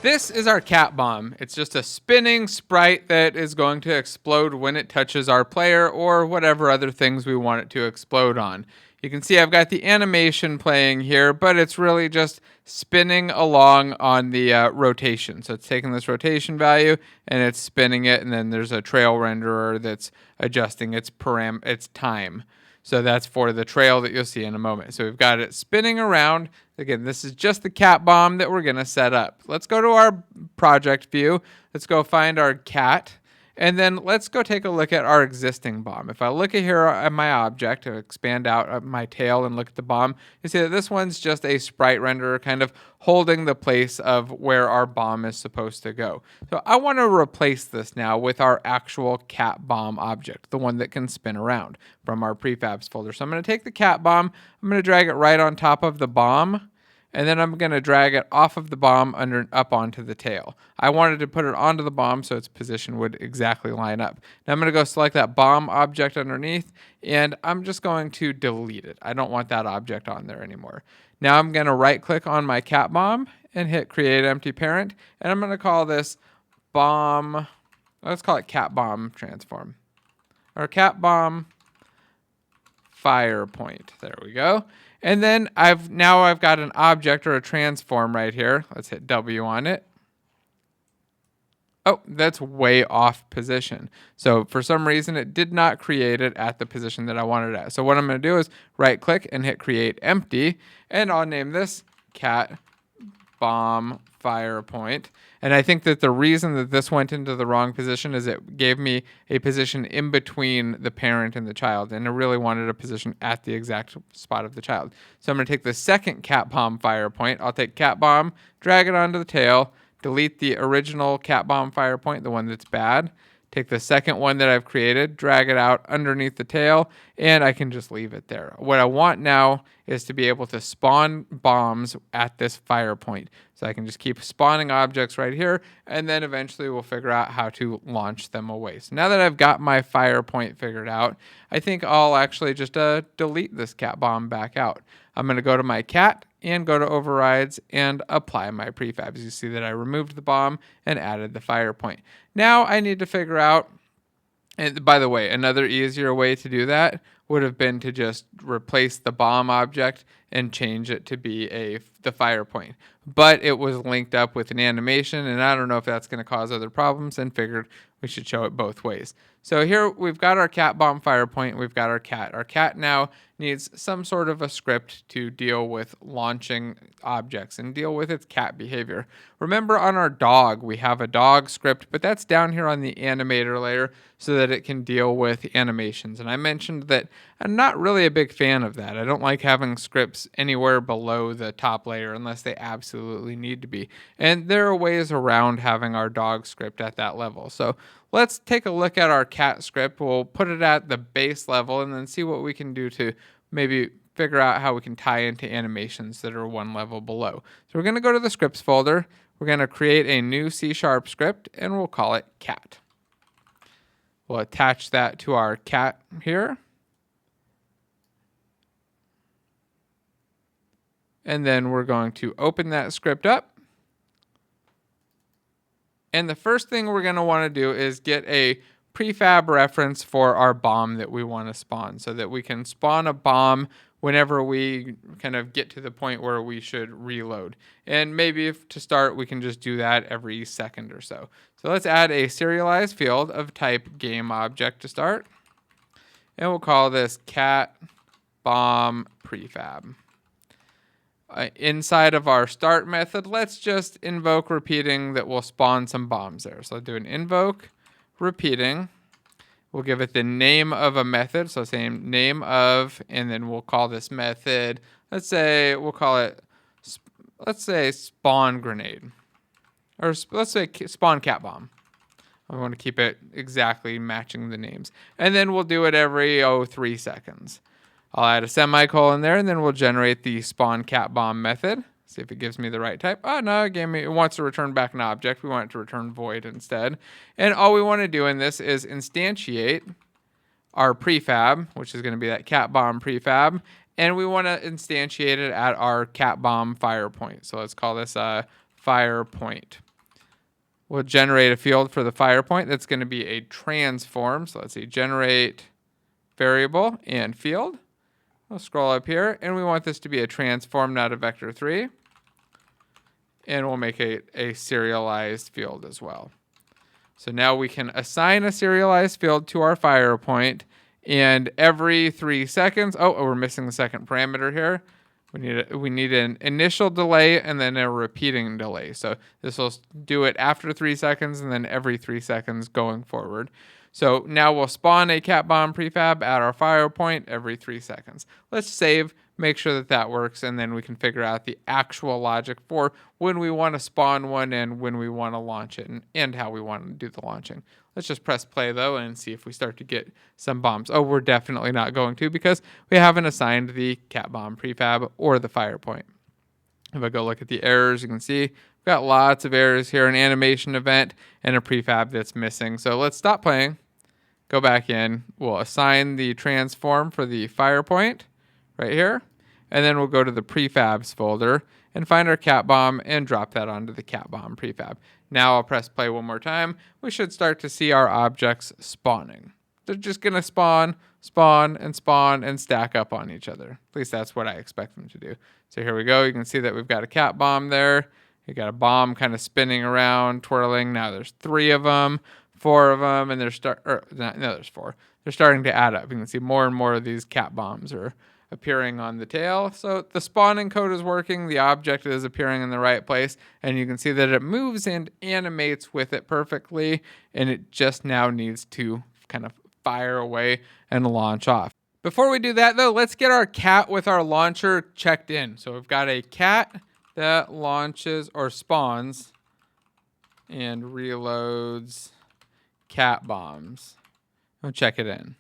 This is our cat bomb. It's just a spinning sprite that is going to explode when it touches our player or whatever other things we want it to explode on. You can see I've got the animation playing here, but it's really just spinning along on the rotation. So it's taking this rotation value and it's spinning it, and then there's a trail renderer that's adjusting its time. So that's for the trail that you'll see in a moment. So we've got it spinning around. Again, this is just the cat bomb that we're going to set up. Let's go to our project view. Let's go find our cat. And then let's go take a look at our existing bomb. If I look at here at my object, expand out my tail and look at the bomb, you see that this one's just a sprite renderer kind of holding the place of where our bomb is supposed to go. So I want to replace this now with our actual cat bomb object, the one that can spin around from our prefabs folder. So I'm going to take the cat bomb, I'm going to drag it right on top of the bomb, and then I'm going to drag it off of the bomb up onto the tail. I wanted to put it onto the bomb so its position would exactly line up. Now I'm going to go select that bomb object underneath, and I'm just going to delete it. I don't want that object on there anymore. Now I'm going to right click on my cat bomb and hit create empty parent, and I'm going to call this bomb, let's call it cat bomb transform, or cat bomb fire point. There we go. And then I've got an object or a transform right here. Let's hit W on it. Oh, that's way off position. So for some reason, it did not create it at the position that I wanted it at. So what I'm going to do is right click and hit create empty. And I'll name this cat bomb fire point. And I think that the reason that this went into the wrong position is it gave me a position in between the parent and the child, and I really wanted a position at the exact spot of the child. So I'm going to take the second cat bomb fire point. I'll take cat bomb, drag it onto the tail, delete the original cat bomb fire point, the one that's bad. Take the second one that I've created, drag it out underneath the tail, and I can just leave it there. What I want now is to be able to spawn bombs at this fire point. So I can just keep spawning objects right here, and then eventually we'll figure out how to launch them away. So now that I've got my fire point figured out, I think I'll actually just delete this cat bomb back out. I'm going to go to my cat and go to overrides and apply my prefabs. You see that I removed the bomb and added the fire point. Now I need to figure out, and by the way, another easier way to do that would have been to just replace the bomb object and change it to be the fire point. But it was linked up with an animation, and I don't know if that's going to cause other problems, and figured we should show it both ways. So here we've got our cat bomb fire point, we've got our cat. Our cat now needs some sort of a script to deal with launching objects and deal with its cat behavior. Remember on our dog, we have a dog script, but that's down here on the animator layer so that it can deal with animations. And I mentioned that I'm not really a big fan of that. I don't like having scripts anywhere below the top layer unless they absolutely need to be. And there are ways around having our dog script at that level. So let's take a look at our cat script. We'll put it at the base level and then see what we can do to maybe figure out how we can tie into animations that are one level below. So we're going to go to the scripts folder. We're going to create a new C# script, and we'll call it cat. We'll attach that to our cat here. And then we're going to open that script up. And the first thing we're going to want to do is get a prefab reference for our bomb that we want to spawn, so that we can spawn a bomb whenever we kind of get to the point where we should reload. And maybe if to start, we can just do that every second or so. So let's add a serialized field of type game object to start. And we'll call this cat bomb prefab. Inside of our start method, let's just invoke repeating that will spawn some bombs there. So I'll do an invoke repeating. We'll give it the name of a method. So same name of, and then we'll call this method, let's say we'll call it, let's say spawn grenade. Or let's say spawn cat bomb. I want to keep it exactly matching the names. And then we'll do it every 3 seconds. I'll add a semicolon there, and then we'll generate the spawn cat bomb method. See if it gives me the right type. Oh, no, it wants to return back an object. We want it to return void instead. And all we want to do in this is instantiate our prefab, which is going to be that cat bomb prefab. And we want to instantiate it at our cat bomb fire point. So let's call this a fire point. we'll generate a field for the fire point that's going to be a transform. So let's see, generate variable and field. We'll scroll up here, and we want this to be a transform, not a vector3. And we'll make it a serialized field as well. So now we can assign a serialized field to our fire point, and every 3 seconds, oh, we're missing the second parameter here. We need an initial delay and then a repeating delay. So this will do it after 3 seconds and then every 3 seconds going forward. So now we'll spawn a CatBomb prefab at our fire point every 3 seconds. Let's save, make sure that that works, and then we can figure out the actual logic for when we want to spawn one and when we want to launch it and how we want to do the launching. Let's just press play though and see if we start to get some bombs. Oh, we're definitely not going to because we haven't assigned the CatBomb prefab or the fire point. If I go look at the errors, you can see we've got lots of errors here, an animation event and a prefab that's missing. So let's stop playing, go back in, we'll assign the transform for the fire point right here, and then we'll go to the prefabs folder and find our CatBomb and drop that onto the CatBomb prefab. Now I'll press play one more time. We should start to see our objects spawning. They're just going to spawn, and stack up on each other. At least that's what I expect them to do. So here we go. You can see that we've got a CatBomb there. You got a bomb kind of spinning around, twirling. Now there's 3 of them, 4 of them, and there's 4. They're starting to add up. You can see more and more of these CatBombs are appearing on the tail. So the spawning code is working, the object is appearing in the right place, and you can see that it moves and animates with it perfectly, and it just now needs to kind of fire away and launch off. Before we do that though, let's get our cat with our launcher checked in. So we've got a cat that launches or spawns and reloads cat bombs. We'll check it in.